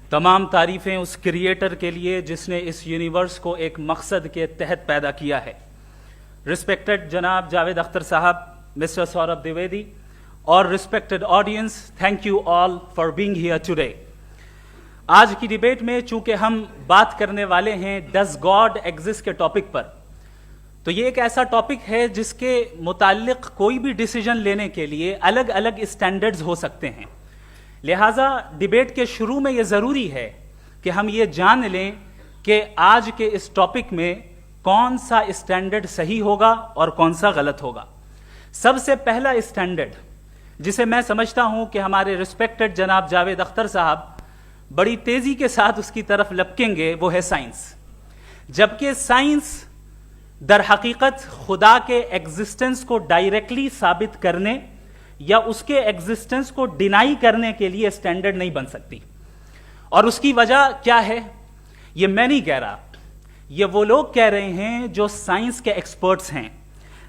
تمام تعریفیں اس کریٹر کے لیے جس نے اس یونیورس کو ایک مقصد کے تحت پیدا کیا ہے. رسپیکٹڈ جناب جاوید اختر صاحب, مسٹر سوربھ دیویدی اور respected audience, thank you all for being here today. آج کی ڈیبیٹ میں چونکہ ہم بات کرنے والے ہیں ڈز گاڈ ایگزسٹ کے ٹاپک پر, تو یہ ایک ایسا ٹاپک ہے جس کے متعلق کوئی بھی ڈیسیجن لینے کے لیے الگ الگ اسٹینڈرڈز ہو سکتے ہیں. لہٰذا ڈیبیٹ کے شروع میں یہ ضروری ہے کہ ہم یہ جان لیں کہ آج کے اس ٹاپک میں کون سا اسٹینڈرڈ صحیح ہوگا اور کون سا غلط ہوگا. سب سے پہلا اسٹینڈرڈ جسے میں سمجھتا ہوں کہ ہمارے رسپیکٹڈ جناب جاوید اختر صاحب بڑی تیزی کے ساتھ اس کی طرف لپکیں گے, وہ ہے سائنس. جبکہ سائنس در حقیقت خدا کے ایگزسٹنس کو ڈائریکٹلی ثابت کرنے یا اس کے ایگزسٹنس کو ڈینائی کرنے کے لیے اسٹینڈرڈ نہیں بن سکتی. اور اس کی وجہ کیا ہے یہ میں نہیں کہہ رہا, یہ وہ لوگ کہہ رہے ہیں جو سائنس کے ایکسپرٹس ہیں.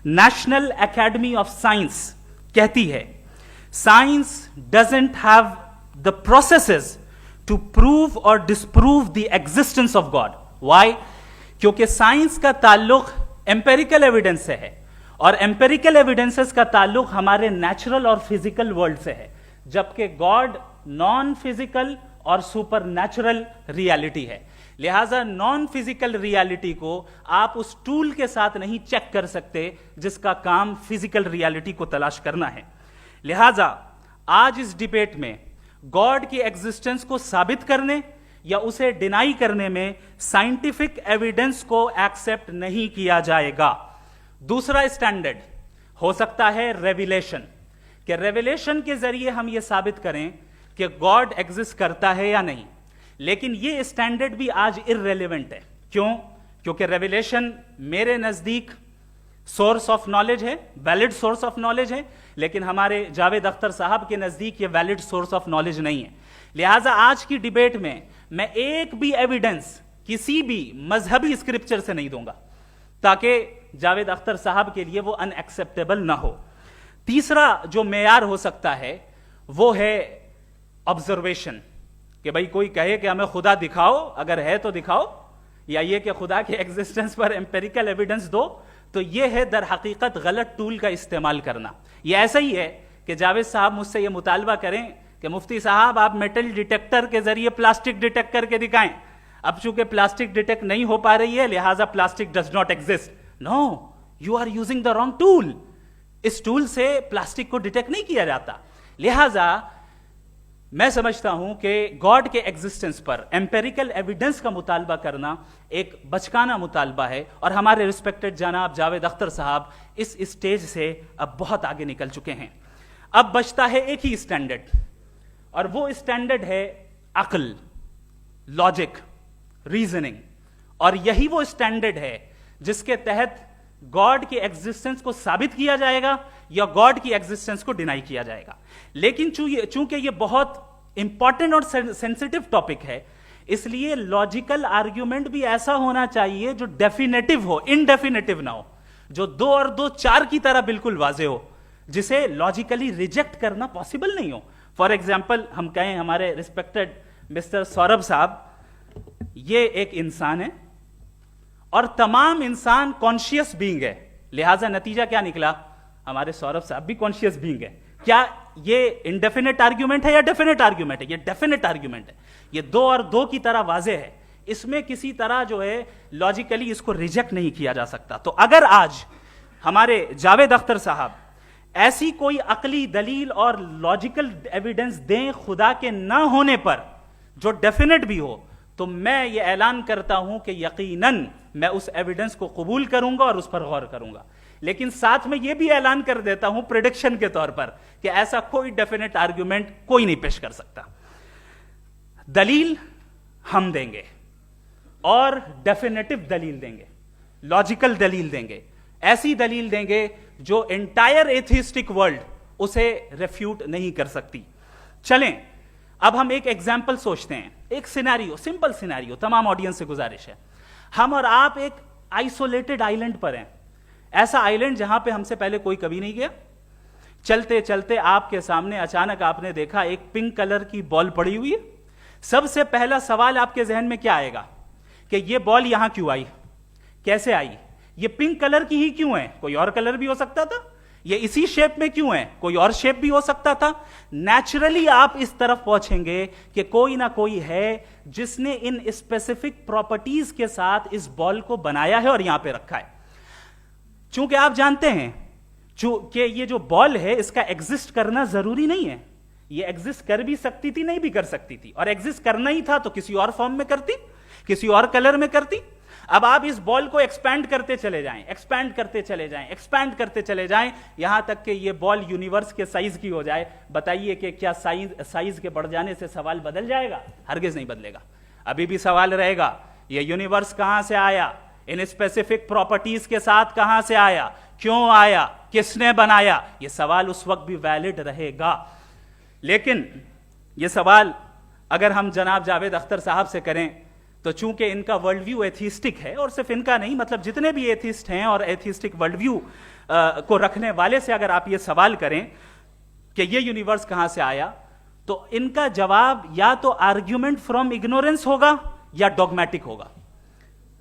نیشنل اکیڈمی آف سائنس کہتی ہے science doesn't have the processes to prove اور disprove the existence of God. Why? کیونکہ سائنس کا تعلق ایمپیریکل ایویڈنس سے ہے, اور ایمپیریکل ایویڈنسز کا تعلق ہمارے نیچرل اور فزیکل ورلڈ سے ہے, جبکہ گاڈ نان فزیکل اور سپر نیچرل ریالٹی ہے. لہٰذا نان فزیکل ریالٹی کو آپ اس ٹول کے ساتھ نہیں چیک کر سکتے جس کا کام فزیکل ریالٹی کو تلاش کرنا ہے. لہٰذا آج اس ڈیبیٹ میں گاڈ کی ایگزسٹنس کو ثابت کرنے یا اسے ڈینائی کرنے میں سائنٹیفک ایویڈنس کو ایکسپٹ نہیں کیا جائے گا. دوسرا اسٹینڈرڈ ہو سکتا ہے ریویلیشن, کہ ریویلیشن کے ذریعے ہم یہ ثابت کریں کہ گاڈ ایگزسٹ کرتا ہے یا نہیں. لیکن یہ اسٹینڈرڈ بھی آج ارریلیونٹ ہے. کیوں؟ کیونکہ ریویلیشن میرے نزدیک سورس آف نالج ہے, ویلڈ سورس آف نالج ہے, لیکن ہمارے جاوید اختر صاحب کے نزدیک یہ ویلڈ سورس آف نالج نہیں ہے. لہٰذا آج کی ڈیبیٹ میں ایک بھی ایویڈنس کسی بھی مذہبی اسکرپچر سے نہیں دوں گا تاکہ جاوید اختر صاحب کے لیے وہ ان ایکسیپٹیبل نہ ہو. تیسرا جو معیار ہو سکتا ہے وہ ہے آبزرویشن, کہ بھئی کوئی کہے کہ ہمیں خدا دکھاؤ, اگر ہے تو دکھاؤ, یا یہ کہ خدا کے ایگزسٹنس پر ایمپیریکل ایویڈنس دو. تو یہ ہے در حقیقت غلط ٹول کا استعمال کرنا. یہ ایسا ہی ہے کہ جاوید صاحب مجھ سے یہ مطالبہ کریں کہ مفتی صاحب آپ میٹل ڈیٹیکٹر کے ذریعے پلاسٹک ڈیٹیکٹ کر کے دکھائیں. اب چونکہ پلاسٹک ڈیٹیکٹ نہیں ہو پا رہی ہے لہٰذا plastic does not exist. No, you are using the wrong tool. اس ٹول سے پلاسٹک کو ڈیٹیکٹ نہیں کیا جاتا. لہٰذا میں سمجھتا ہوں کہ گاڈ کے ایگزسٹنس پر ایمپیریکل ایویڈنس کا مطالبہ کرنا ایک بچکانہ مطالبہ ہے, اور ہمارے رسپیکٹڈ جناب جاوید اختر صاحب اس اسٹیج سے اب بہت آگے نکل چکے ہیں. اب بچتا ہے ایک ہی اسٹینڈرڈ, اور وہ اسٹینڈرڈ ہے عقل, لاجک, ریزننگ. اور یہی وہ اسٹینڈرڈ ہے جس کے تحت گاڈ کی ایگزسٹنس کو ثابت کیا جائے گا یا گاڈ کی ایگزسٹنس کو ڈینائی کیا جائے گا. لیکن چونکہ یہ بہت امپورٹنٹ اور سینسٹیو ٹاپک ہے, اس لیے لاجیکل آرگیومنٹ بھی ایسا ہونا چاہیے جو ڈیفینیٹو ہو, انڈیفینیٹو نہ ہو, جو 2 اور 2 4 کی طرح بالکل واضح ہو, جسے لاجیکلی ریجیکٹ کرنا پاسبل نہیں ہو. فار ایگزامپل ہم کہیں ہمارے رسپیکٹڈ مسٹر سوربھ صاحب یہ ایک انسان ہے اور تمام انسان کانشیس بینگ ہے, لہٰذا نتیجہ کیا نکلا, ہمارے سوربھ صاحب بھی کانشیس بینگ ہے. کیا یہ انڈیفینٹ آرگیومنٹ ہے یا ڈیفینٹ آرگیومنٹ ہے؟ یہ ڈیفینٹ آرگیومنٹ ہے. یہ 2 اور 2 کی طرح واضح ہے, اس میں کسی طرح جو ہے لاجیکلی اس کو ریجیکٹ نہیں کیا جا سکتا. تو اگر آج ہمارے جاوید اختر صاحب ایسی کوئی عقلی دلیل اور لاجیکل ایویڈنس دیں خدا کے نہ ہونے پر جو ڈیفینٹ بھی ہو, تو میں یہ اعلان کرتا ہوں کہ یقیناً میں اس ایویڈنس کو قبول کروں گا اور اس پر غور کروں گا. لیکن ساتھ میں یہ بھی اعلان کر دیتا ہوں پریڈکشن کے طور پر کہ ایسا کوئی ڈیفینٹ آرگیومنٹ کوئی نہیں پیش کر سکتا. دلیل ہم دیں گے اور ڈیفینیٹو دلیل دیں گے, لاجیکل دلیل دیں گے, ایسی دلیل دیں گے جو انٹائر ایتھیسٹک ورلڈ اسے ریفیوٹ نہیں کر سکتی. چلیں اب ہم ایک ایگزامپل سوچتے ہیں, ایک سینیریو, سمپل سینیریو, تمام آڈینس سے گزارش ہے, ہم اور آپ ایک آئسولیٹڈ آئیلینڈ پر ہیں, ایسا آئیلینڈ جہاں پہ ہم سے پہلے کوئی کبھی نہیں گیا. چلتے چلتے آپ کے سامنے اچانک آپ نے دیکھا ایک پنک کلر کی بال پڑی ہوئی ہے, سب سے پہلا سوال آپ کے ذہن میں کیا آئے گا کہ یہ بال یہاں کیوں آئی, کیسے آئی, یہ پنک کلر کی ہی کیوں ہے, کوئی اور کلر بھی ہو سکتا تھا, یہ اسی شیپ میں کیوں ہے, کوئی اور شیپ بھی ہو سکتا تھا. نیچرلی آپ اس طرف پہنچیں گے کہ کوئی نہ کوئی ہے جس نے ان اسپیسیفک پراپرٹیز کے ساتھ اس بال کو بنایا ہے اور یہاں پہ رکھا ہے. چونکہ آپ جانتے ہیں کہ یہ جو بال ہے اس کا ایگزسٹ کرنا ضروری نہیں ہے, یہ ایگزسٹ کر بھی سکتی تھی, نہیں بھی کر سکتی تھی, اور ایگزسٹ کرنا ہی تھا تو کسی اور فارم میں کرتی, کسی اور کلر میں کرتی. اب آپ اس بال کو ایکسپینڈ کرتے چلے جائیں, ایکسپینڈ کرتے چلے جائیں, ایکسپینڈ کرتے چلے جائیں, یہاں تک کہ یہ بال یونیورس کے سائز کی ہو جائے. بتائیے کہ کیا سائز کے بڑھ جانے سے سوال بدل جائے گا؟ ہرگز نہیں بدلے گا. ابھی بھی سوال رہے گا یہ یونیورس کہاں سے آیا, ان اسپیسیفک پراپرٹیز کے ساتھ کہاں سے آیا, کیوں آیا, کس نے بنایا. یہ سوال اس وقت بھی ویلڈ رہے گا. لیکن یہ سوال اگر ہم جناب جاوید اختر صاحب سے کریں تو چونکہ ان کا ورلڈ ویو ایتھیسٹک ہے, اور صرف ان کا نہیں, مطلب جتنے بھی ایتھیسٹ ہیں اور ایتھیسٹک ورلڈ ویو کو رکھنے والے سے اگر آپ یہ سوال کریں کہ یہ یونیورس کہاں سے آیا, تو ان کا جواب یا تو آرگیومنٹ فرام اگنورینس ہوگا یا ڈوگمیٹک ہوگا.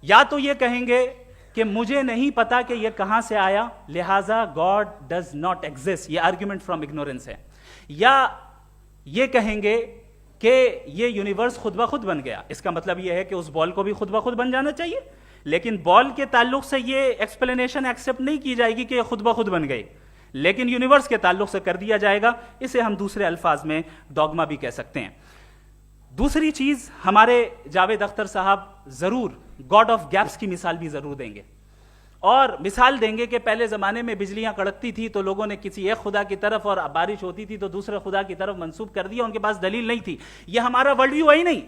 یا تو یہ کہیں گے کہ مجھے نہیں پتا کہ یہ کہاں سے آیا, لہذا گاڈ ڈز ناٹ ایگزسٹ, یہ آرگیومنٹ فرام اگنورینس ہے. یا یہ کہیں گے کہ یہ یونیورس خود بخود بن گیا. اس کا مطلب یہ ہے کہ اس بال کو بھی خود بخود بن جانا چاہیے, لیکن بال کے تعلق سے یہ ایکسپلینیشن ایکسپٹ نہیں کی جائے گی کہ یہ خود بخود بن گئی, لیکن یونیورس کے تعلق سے کر دیا جائے گا. اسے ہم دوسرے الفاظ میں ڈوگما بھی کہہ سکتے ہیں. دوسری چیز, ہمارے جاوید اختر صاحب ضرور گاڈ آف گیپس کی مثال بھی ضرور دیں گے, اور مثال دیں گے کہ پہلے زمانے میں بجلیاں کڑکتی تھی تو لوگوں نے کسی ایک خدا کی طرف, اور بارش ہوتی تھی تو دوسرے خدا کی طرف منسوب کر دیا, ان کے پاس دلیل نہیں تھی. یہ ہمارا ورلڈ ویو ہے ہی نہیں,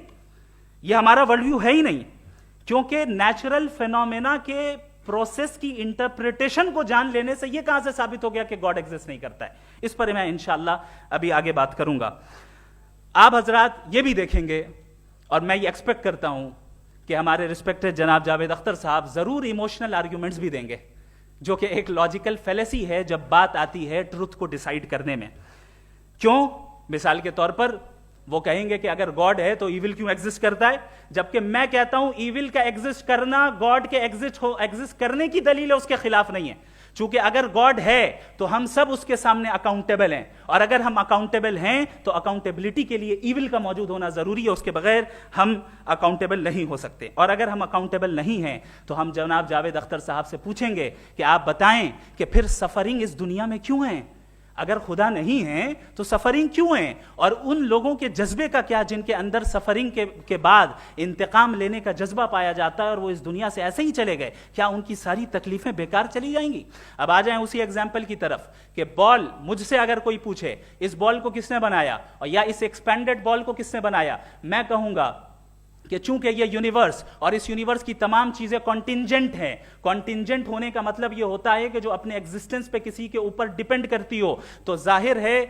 یہ ہمارا ورلڈ ویو ہے ہی نہیں, کیونکہ نیچرل فینومینا کے پروسیس کی انٹرپریٹیشن کو جان لینے سے یہ کہاں سے ثابت ہو گیا کہ گاڈ ایگزسٹ نہیں کرتا ہے. اس پر میں انشاءاللہ ابھی آگے بات کروں گا. آپ حضرات یہ بھی دیکھیں گے, اور میں یہ ایکسپیکٹ کرتا ہوں کہ ہمارے ریسپیکٹڈ جناب جاوید اختر صاحب ضرور ایموشنل آرگیومنٹس بھی دیں گے, جو کہ ایک لاجیکل فیلیسی ہے جب بات آتی ہے ٹروتھ کو ڈیسائیڈ کرنے میں. کیوں؟ مثال کے طور پر وہ کہیں گے کہ اگر گاڈ ہے تو ایول کیوں ایگزسٹ کرتا ہے, جبکہ میں کہتا ہوں ایول کا ایگزسٹ کرنا گاڈ کے ایگزسٹ کرنے کی دلیل ہے, اس کے خلاف نہیں ہے. چونکہ اگر گاڈ ہے تو ہم سب اس کے سامنے اکاؤنٹیبل ہیں, اور اگر ہم اکاؤنٹیبل ہیں تو اکاؤنٹیبلٹی کے لیے ایول کا موجود ہونا ضروری ہے, اس کے بغیر ہم اکاؤنٹیبل نہیں ہو سکتے. اور اگر ہم اکاؤنٹیبل نہیں ہیں تو ہم جناب جاوید اختر صاحب سے پوچھیں گے کہ آپ بتائیں کہ پھر سفرنگ اس دنیا میں کیوں ہے؟ اگر خدا نہیں ہے تو سفرنگ کیوں ہے؟ اور ان لوگوں کے جذبے کا کیا جن کے اندر سفرنگ کے بعد انتقام لینے کا جذبہ پایا جاتا ہے اور وہ اس دنیا سے ایسے ہی چلے گئے, کیا ان کی ساری تکلیفیں بیکار چلی جائیں گی؟ اب آ جائیں اسی ایگزامپل کی طرف کہ بال, مجھ سے اگر کوئی پوچھے اس بال کو کس نے بنایا, اور یا اس ایکسپینڈڈ بال کو کس نے بنایا, میں کہوں گا کہ چونکہ یہ یونیورس اور اس یونیورس کی تمام چیزیں کانٹینجنٹ ہیں. کانٹینجنٹ ہونے کا مطلب یہ ہوتا ہے کہ جو اپنے ایگزسٹنس پہ کسی کے اوپر ڈیپینڈ کرتی ہو, تو ظاہر ہے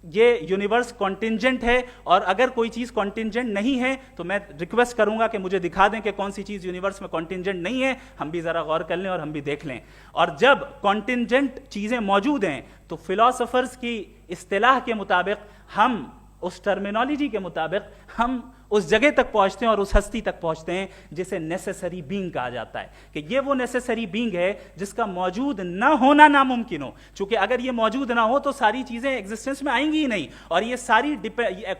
یہ یونیورس کانٹینجنٹ ہے. اور اگر کوئی چیز کانٹینجنٹ نہیں ہے تو میں ریکویسٹ کروں گا کہ مجھے دکھا دیں کہ کون سی چیز یونیورس میں کانٹینجنٹ نہیں ہے, ہم بھی ذرا غور کر لیں اور ہم بھی دیکھ لیں. اور جب کانٹینجنٹ چیزیں موجود ہیں تو فلاسفرز کی اصطلاح کے مطابق, ہم اس ٹرمینالوجی کے مطابق ہم اس جگہ تک پہنچتے ہیں اور اس ہستی تک پہنچتے ہیں جسے نیسیسری بینگ کہا جاتا ہے, کہ یہ وہ نیسیسری بینگ ہے جس کا موجود نہ ہونا ناممکن ہو. چونکہ اگر یہ موجود نہ ہو تو ساری چیزیں ایگزسٹنس میں آئیں گی ہی نہیں, اور یہ ساری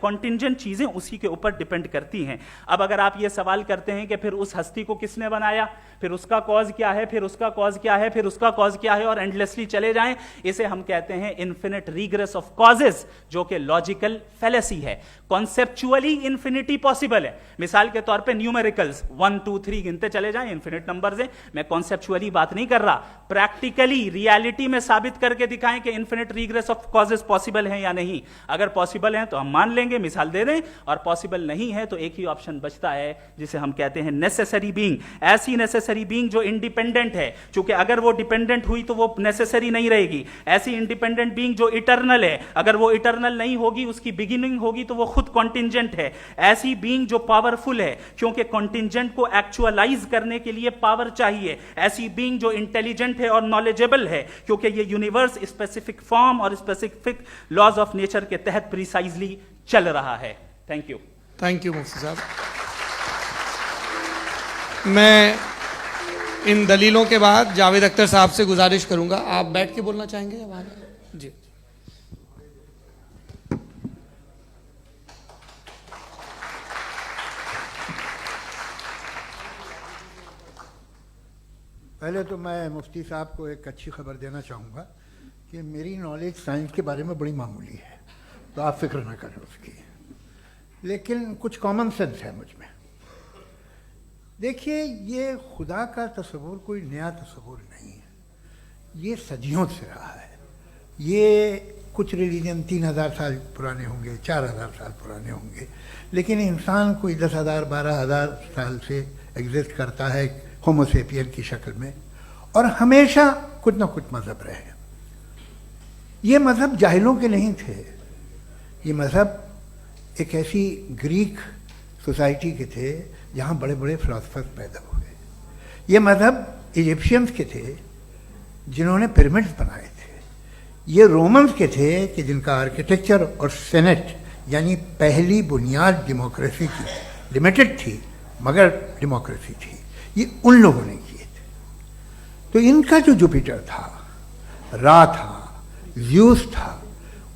کانٹینجنٹ چیزیں اسی کے اوپر ڈیپینڈ کرتی ہیں. اب اگر آپ یہ سوال کرتے ہیں کہ پھر اس ہستی کو کس نے بنایا, پھر اس کا کاز کیا ہے, پھر اس کا کاز کیا ہے, پھر اس کا کاز کیا ہے, اور اینڈلیسلی چلے جائیں, اسے ہم کہتے ہیں انفینٹ ریگریس آف کازز, جو کہ لاجیکل فیلیسی ہے. کانسیپچولی انفینٹی پاسبل ہے. مثال کے طور پہ نیومیریکلز 1 2 3 گنتے چلے جائیں, انفینٹ نمبرز ہیں. میں کانسیپچولی بات نہیں کر رہا, پریکٹیکلی ریالٹی میں ثابت کر کے دکھائیں کہ infinite regress of causes possible ہیں یا نہیں. اگر پاسبل ہیں تو ہم مان لیں گے, مثال دے دیں, اور پاسبل نہیں ہے تو ایک ہی آپشن بچتا ہے جسے ہم کہتے ہیں نیسیسری بینگ. ایسی نیسیسری بینگ جو انڈیپینڈنٹ ہے, چونکہ اگر وہ ڈیپینڈنٹ ہوئی تو وہ نیسیسری نہیں رہے گی. ایسی انڈیپینڈنٹ بینگ جو اٹرنل ہے, اگر وہ اٹرنل نہیں ہوگی, اس کی بگننگ ہوگی تو وہ خود کانٹینجنٹ ہے. ایسی بینگ جو پاورفل ہے, کیونکہ کانٹینجنٹ کو ایکچوالائز کرنے کے لیے پاور چاہیے. ایسی بینگ جو انٹیلیجنٹ ہے اور نالجبل ہے, کیونکہ یہ یونیورس اسپیسیفک فارم اور اسپیسیفک لاز آف نیچر کے تحت پریسائزلی چل رہا ہے. Thank you. تھینک یو مفتی صاحب. میں ان دلیلوں کے بعد جاوید اختر صاحب سے گزارش کروں گا, آپ بیٹھ کے بولنا چاہیں گے یا وہاں؟ جی. پہلے تو میں مفتی صاحب کو ایک اچھی خبر دینا چاہوں گا کہ میری نالج سائنس کے بارے میں بڑی معمولی ہے, تو آپ فکر نہ کریں اس کی, لیکن کچھ کامن سینس ہے مجھ میں. دیکھیے, یہ خدا کا تصور کوئی نیا تصور نہیں ہے, یہ صدیوں سے رہا ہے. یہ کچھ ریلیجن 3000 سال پرانے ہوں گے, 4000 سال پرانے ہوں گے, لیکن انسان کوئی 10,000 12,000 سال سے ایگزسٹ کرتا ہے ہومو سیپین کی شکل میں, اور ہمیشہ کچھ نہ کچھ مذہب رہے. یہ مذہب جاہلوں کے نہیں تھے, یہ مذہب ایک ایسی گریک سوسائٹی کے تھے جہاں بڑے بڑے فلاسفرز پیدا ہوئے. یہ مذہب ایجپشینز کے تھے جنہوں نے پیرامڈز بنائے تھے. یہ رومنز کے تھے کہ جن کا آرکیٹیکچر اور سینٹ یعنی پہلی بنیاد ڈیموکریسی کی لمیٹڈ تھی مگر ڈیموکریسی تھی, یہ ان لوگوں نے کیے تھے. تو ان کا جو جوپیٹر تھا, را تھا, زیوس تھا,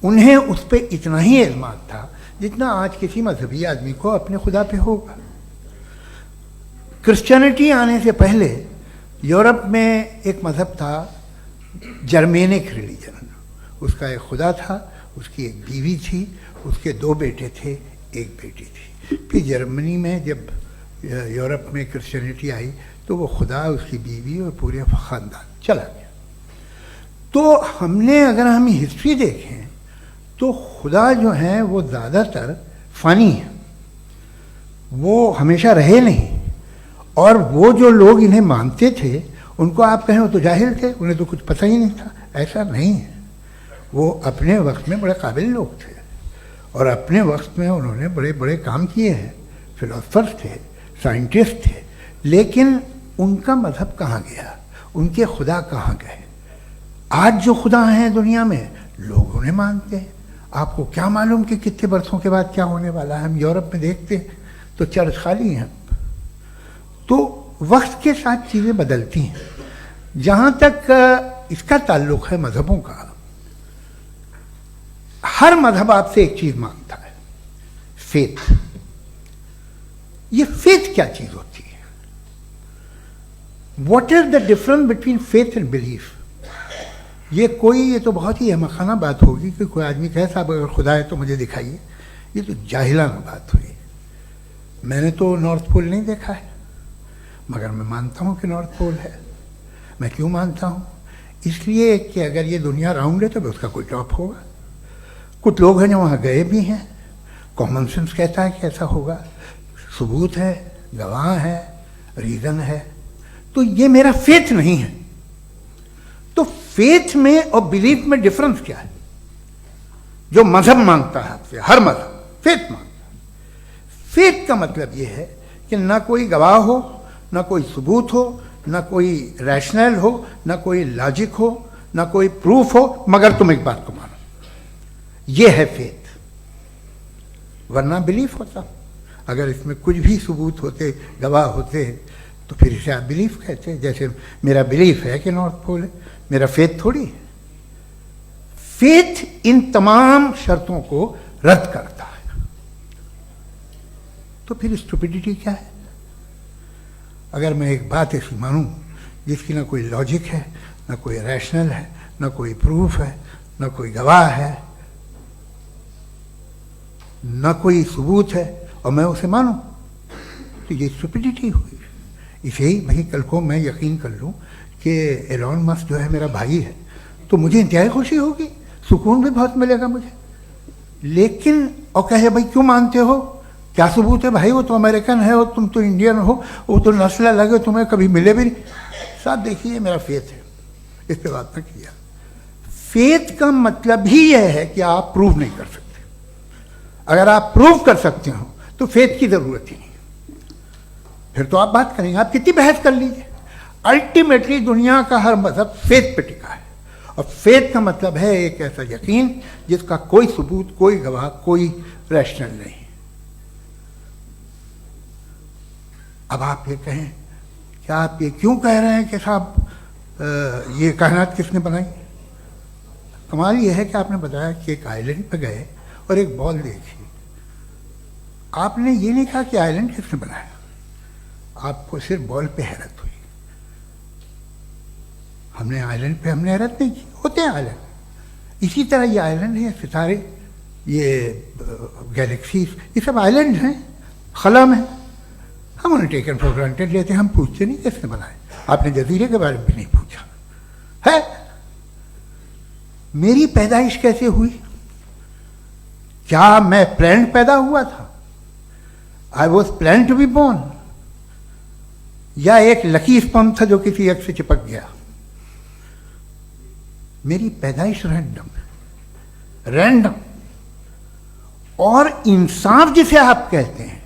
انہیں اس پہ اتنا ہی اعتماد تھا جتنا آج کسی مذہبی آدمی کو اپنے خدا پہ ہوگا. کرسچینٹی آنے سے پہلے یورپ میں ایک مذہب تھا جرمینک ریلیجن. اس کا ایک خدا تھا, اس کی ایک بیوی تھی, اس کے 2 بیٹے تھے, ایک بیٹی تھی. پھر جرمنی میں جب یورپ میں کرسچینٹی آئی تو وہ خدا, اس کی بیوی اور پورے خاندان چلا گیا. تو اگر ہم ہسٹری دیکھیں تو خدا جو ہیں وہ زیادہ تر فانی ہیں, وہ ہمیشہ رہے نہیں. اور وہ جو لوگ انہیں مانتے تھے ان کو آپ کہیں وہ تو جاہل تھے, انہیں تو کچھ پتہ ہی نہیں تھا. ایسا نہیں ہے, وہ اپنے وقت میں بڑے قابل لوگ تھے اور اپنے وقت میں انہوں نے بڑے بڑے کام کیے ہیں. فلاسفرز تھے, سائنٹسٹ تھے, لیکن ان کا مذہب کہاں گیا, ان کے خدا کہاں گئے؟ آج جو خدا ہیں دنیا میں لوگ انہیں مانتے ہیں. آپ کو کیا معلوم کہ کتنے برسوں کے بعد کیا ہونے والا ہے؟ ہم یورپ میں دیکھتے ہیں تو چرچ خالی ہیں. تو وقت کے ساتھ چیزیں بدلتی ہیں. جہاں تک اس کا تعلق ہے مذہبوں کا, ہر مذہب آپ سے ایک چیز مانگتا ہے, فیتھ. یہ فیتھ کیا چیز ہوتی ہے؟ What is the difference between faith and belief? یہ تو بہت ہی احمقانہ بات ہوگی کہ کوئی آدمی کہے صاحب اگر خدا ہے تو مجھے دکھائیے. یہ تو جاہلانہ بات ہوئی. میں نے تو نارتھ پول نہیں دیکھا ہے مگر میں مانتا ہوں کہ نارتھ پول ہے. میں کیوں مانتا ہوں؟ اس لیے کہ اگر یہ دنیا راؤنڈ ہے تو اس کا کوئی ٹاپ ہوگا. کچھ لوگ ہیں جو وہاں گئے بھی ہیں, کامن سینس کہتا ہے کہ ایسا ہوگا, ثبوت ہے, گواہ ہے, ریزن ہے. تو یہ میرا فیتھ نہیں ہے. تو فیتھ میں اور بلیف میں ڈفرنس کیا ہے؟ جو مذہب مانگتا ہے آپ سے, ہر مذہب فیتھ مانگتا ہے. فیتھ کا مطلب یہ ہے کہ نہ کوئی گواہ ہو, نہ کوئی ثبوت ہو, نہ کوئی ریشنل ہو, نہ کوئی لاجک ہو, نہ کوئی پروف ہو, مگر تم ایک بات کو مانو. یہ ہے فیتھ. ورنہ بلیف ہوتا. اگر اس میں کچھ بھی ثبوت ہوتے, گواہ ہوتے, تو پھر اسے آپ بلیف کہتے. جیسے میرا بلیف ہے کہ نارتھ پول ہے, میرا فیتھ تھوڑی ہے. فیتھ ان تمام شرطوں کو رد کرتا ہے. تو پھر اسٹوپیڈیٹی کیا ہے؟ اگر میں ایک بات ایسی مانوں جس کی نہ کوئی لاجک ہے, نہ کوئی ریشنل ہے, نہ کوئی پروف ہے, نہ کوئی گواہ ہے, نہ کوئی ثبوت ہے, اور میں اسے مانوں, تو یہ اسٹوپیڈیٹی ہوئی. اسے ہی بھائی کل کو میں یقین کر لوں کہ ایلون مسک جو ہے میرا بھائی ہے تو مجھے انتہائی خوشی ہوگی, سکون بھی بہت ملے گا مجھے. لیکن اور کہے بھائی کیوں مانتے ہو, کیا ثبوت ہے؟ بھائی وہ تو امریکن ہے اور تم تو انڈین ہو, وہ تو نسل الگ ہے, تمہیں کبھی ملے بھی نہیں. صاحب دیکھیے میرا فیتھ ہے, اس پہ بات نہ کیا. فیتھ کا مطلب ہی یہ ہے کہ آپ پروو نہیں کر سکتے. اگر آپ پروو کر سکتے ہو تو فیتھ کی ضرورت ہی نہیں, پھر تو آپ بات کریں گے, آپ کتنی بحث کر لیجیے. الٹیمیٹلی دنیا کا ہر مذہب فیتھ پہ ٹکا ہے, اور فیتھ کا مطلب ہے ایک ایسا یقین جس کا کوئی ثبوت, کوئی گواہ, کوئی ریشنل نہیں. اب آپ یہ کہیں، کیا آپ یہ کیوں کہہ رہے ہیں کہ صاحب یہ کائنات کس نے بنائی؟ کمال یہ ہے کہ آپ نے بتایا کہ ایک آئلینڈ پہ گئے اور ایک بال دیکھی. آپ نے یہ نہیں کہا کہ آئلینڈ کس نے بنایا، آپ کو صرف بال پہ حیرت ہوئی. ہم نے آئلینڈ پہ ہم نے حیرت نہیں کی، ہوتے ہیں آئلینڈ. اسی طرح یہ آئلینڈ ہیں، ستارے، یہ گیلیکسیز، یہ سب آئلینڈ ہیں خلا میں. ہم انہیں ٹیکن فار گرانٹیڈ لیتے ہیں، ہم پوچھتے نہیں کس نے بنائے. آپ نے جزیرے کے بارے میں بھی نہیں پوچھا ہے. میری پیدائش کیسے ہوئی؟ کیا میں پلانڈ پیدا ہوا تھا؟ I was plan to be born, یا ایک لکی اسپرم تھا جو کسی ایگ سے چپک گیا؟ میری پیدائش رینڈم. اور انصاف جسے آپ کہتے ہیں،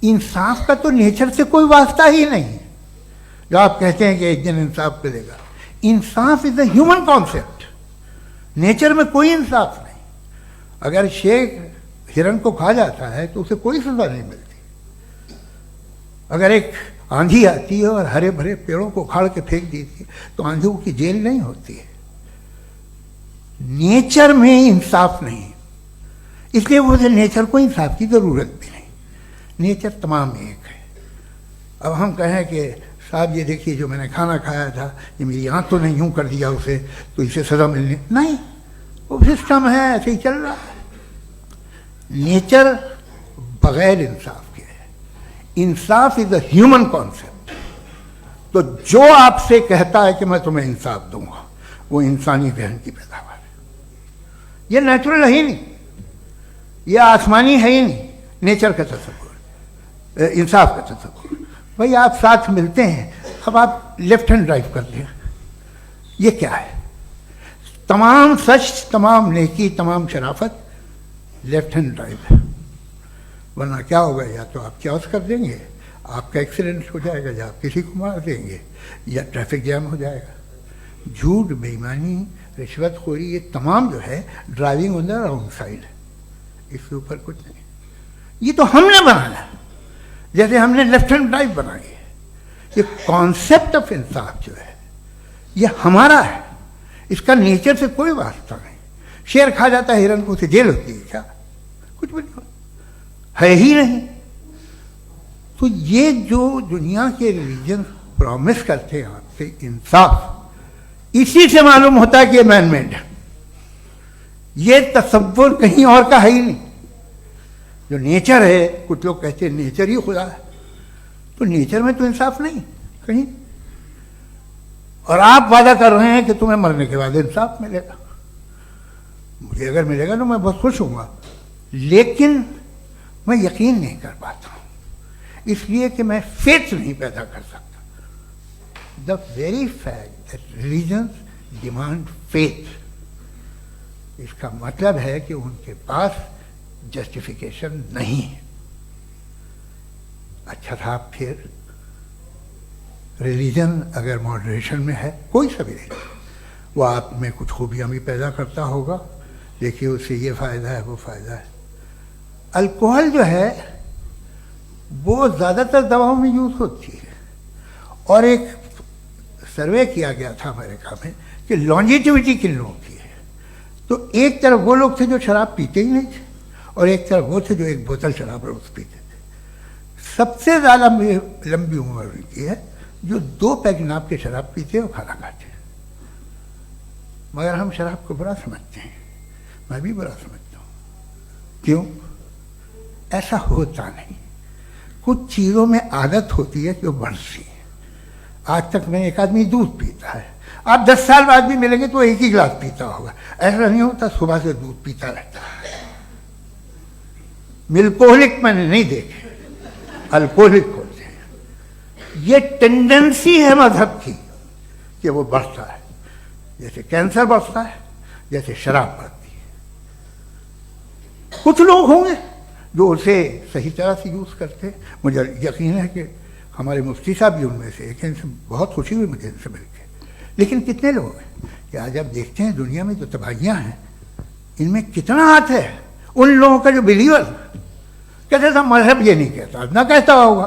انصاف کا تو نیچر سے کوئی واسطہ ہی نہیں. جو آپ کہتے ہیں کہ ایک دن انصاف ملے گا، انصاف از اے ہیومن کانسیپٹ. نیچر میں کوئی انصاف نہیں. اگر شیر ہرن کو کھا جاتا ہے تو اسے کوئی سزا نہیں ملتی. اگر ایک آندھی آتی ہے اور ہرے بھرے پیڑوں کو اکھاڑ کے پھینک دیتی ہے تو آندھیوں کی جیل نہیں ہوتی ہے. نیچر میں انصاف نہیں، اس لیے وہ نیچر کو انصاف کی ضرورت بھی نہیں. نیچر تمام ایک ہے. اب ہم کہیں کہ صاحب یہ دیکھیے جو میں نے کھانا کھایا تھا یہ میری آنکھ تو نہیں یوں کر دیا اسے تو اسے سزا ملنی نہیں. وہ سسٹم ہے، ایسے ہی چل رہا ہے. نیچر بغیر انصاف کے ہے. انصاف از اے ہیومن کانسیپٹ. تو جو آپ سے کہتا ہے کہ میں تمہیں انصاف دوں گا وہ انسانی ذہن کی پیداوار ہے. یہ نیچرل ہے ہی نہیں، یہ آسمانی ہے ہی نہیں. نیچر کا تصور، انصاف کا تصور. بھائی آپ ساتھ ملتے ہیں، اب آپ لیفٹ ہینڈ ڈرائیو کرتے ہیں، یہ کیا ہے؟ تمام سچ، تمام نیکی، تمام شرافت لیفٹ ہینڈ ڈرائیو ہے. ورنہ کیا ہوگا؟ یا تو آپ کیوس کر دیں گے، آپ کا ایکسیڈنٹ ہو جائے گا، یا آپ کسی کو مار دیں گے، یا ٹریفک جام ہو جائے گا. جھوٹ، بےایمانی، رشوت خوری، یہ تمام جو ہے driving on the wrong side. اس کے اوپر کچھ نہیں. یہ تو ہم نے بنایا، جیسے ہم نے لیفٹ ہینڈ ڈرائیو بنائی ہے. یہ کانسیپٹ آف انصاف جو ہے یہ ہمارا ہے، اس کا نیچر سے کوئی واسطہ نہیں. شیر کھا جاتا ہے ہرن کو، اسے جیل ہوتی ہے کیا؟ کچھ بھی نہیں ہے ہی نہیں. تو یہ جو دنیا کے ریلیجن پرومس کرتے ہیں آپ سے انصاف، اسی سے معلوم ہوتا ہے کہ یہ مین میڈ ہے. یہ تصور کہیں اور کا ہے ہی نہیں. جو نیچر ہے، کچھ لوگ کہتے ہیں نیچر ہی خدا ہے، تو نیچر میں تو انصاف نہیں کہیں. اور آپ وعدہ کر رہے ہیں کہ تمہیں مرنے کے بعد انصاف ملے گا. مجھے اگر ملے گا تو میں بہت خوش ہوں گا، لیکن میں یقین نہیں کر پاتا ہوں، اس لیے کہ میں فیتھ نہیں پیدا کر سکتا. The very fact that religions demand faith, اس کا مطلب ہے کہ ان کے پاس جسٹیفیکیشن نہیں ہے. اچھا تھا پھر ریلیجن اگر ماڈریشن میں ہے، کوئی سا بھی نہیں، وہ آپ میں کچھ خوبیاں بھی پیدا کرتا ہوگا. دیکھیے اس سے یہ فائدہ ہے، وہ فائدہ ہے. الکوہل جو ہے وہ زیادہ تر دواؤں میں یوز ہوتی ہے. اور ایک سروے کیا گیا تھا امریکہ میں کہ لانجیٹیوٹی کن لوگوں کی ہے. تو ایک طرف وہ لوگ تھے جو شراب پیتے ہی نہیں تھے، اور ایک طرف وہ تھے جو ایک بوتل شراب روز پیتے تھے. سب سے زیادہ لمبی عمر ان کی ہے جو 2 پیگ ناب کے شراب پیتے اور کھانا کھاتے ہیں. مگر ہم شراب کو برا سمجھتے ہیں، میں بھی برا سمجھتا ہوں. کیوں؟ ایسا ہوتا نہیں. کچھ چیزوں میں عادت ہوتی ہے کہ وہ بڑھتی ہے. آج تک میں ایک آدمی دودھ پیتا ہے، آپ 10 سال بعد بھی ملیں گے تو ایک ہی گلاس پیتا ہوگا. ایسا نہیں ہوتا، صبح سے دودھ پیتا رہتا ہے. ملکوہلک میں نے نہیں دیکھے، الکوہلک ہوتے ہیں. یہ ٹینڈنسی ہے مذہب کی کہ وہ بڑھتا ہے، جیسے کینسر بڑھتا ہے، جیسے شراب بڑھتی ہے. کچھ لوگ ہوں گے جو اسے صحیح طرح سے یوز کرتے. مجھے یقین ہے کہ ہمارے مفتی صاحب بھی ان میں سے ایک ہیں. ان سے بہت خوشی ہوئی مجھے ان سے مل کے. لیکن کتنے لوگ ہیں کہ آج آپ دیکھتے ہیں دنیا میں جو تباہیاں ہیں ان میں کتنا ہاتھ ہے ان لوگوں کا جو بلیور. کہتے تھا مذہب یہ نہیں کہتا، نہ کہتا ہوگا،